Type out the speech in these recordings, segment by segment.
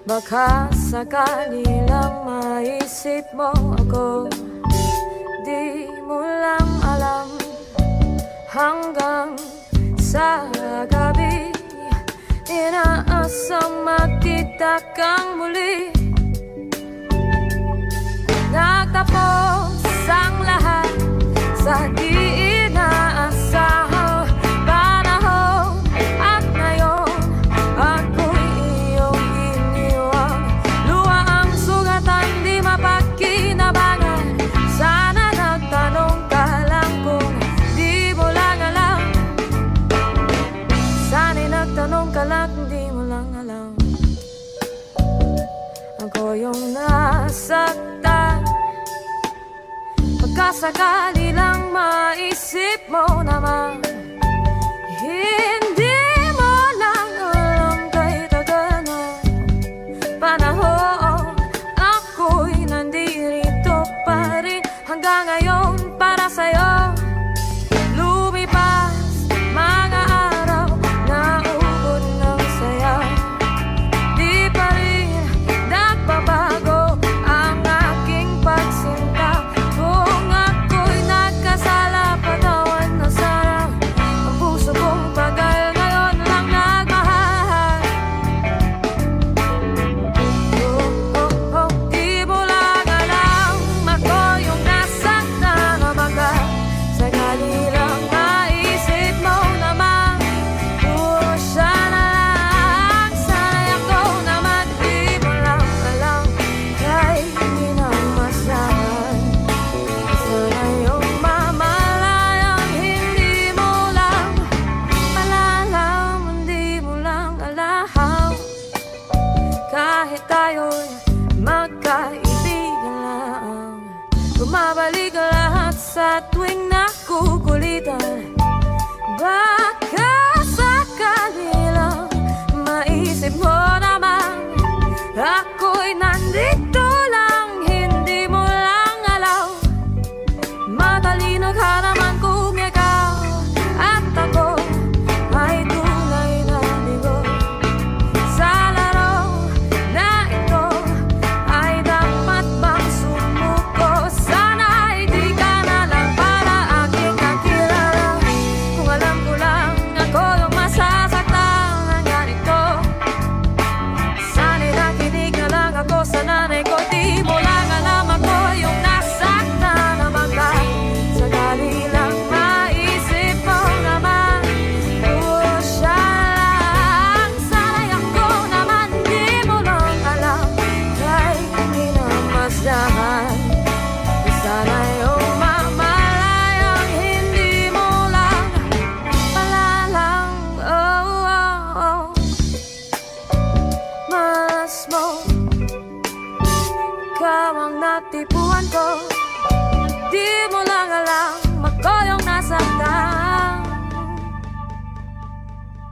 Baka sakali lang maisip mo ako, di mo lang alam. Hanggang sa gabi, inaasang magkita kang muli. Nagtapos ang lahat sa di inaasahang panahon. At ngayon, ako'y iyong iniwang. Luha ang sugatan, di mapagkinabangan. Sana nagtanong ka lang kung di mo lang alam. Sana'y nagtanong ka lang kung di mo lang alam. Ako yung nasaktan. Pagkasakali lang maisip mo naman, hindi mo lang alam kay tagal na panahon. Ako'y nandito pa rin hanggang ngayon para sa'yo. Lumipas mga araw na ubod ng saya, di pa rin nagbabago ang aking pagsinta. Kung ako'y nagkasala, patawan na sana. Ang puso kong tagal ngayon lang nagmahal. Di mo lang alam, ako yung nasaktan na baka sakali lang maisip mo naman. Siya na lang, sana'y ako naman. Di mo lang alam, kahit hindi na masahan. Sana yung mamalayang hindi mo lang malalam, hindi mo lang alam. Kahit tayo'y magkaibigan lang, bumabalik lahat sa tuwing nakukulitan. Baka sakali lang maisip mo naman, ako'y nandito lang, hindi mo lang alam. Matalino ka naman kung ikaw at ako ay tunay na bigo. Sa laro na ito ay dapat bang sumuko? Sana ay di ka na lang para aking kakilala. Kung alam ko lang ako yung masasaktan ng ganito, sana'y nakinig na lang ako sa nanay ko. Di mo lang alam, ako yung nasaktan na bangka. Sakali lang maisip mo naman, siya lang. Sana'y ako naman, di mo lang alam, kahit hindi na masdahan. Sana yung mamalayang hindi mo lang malalang. Mas mo, ikaw ang natipuan ko. Di mo lang alam, ako yung nasaktan.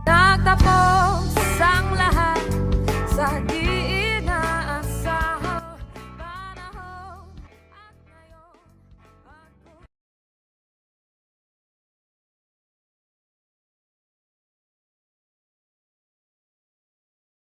Nagtapos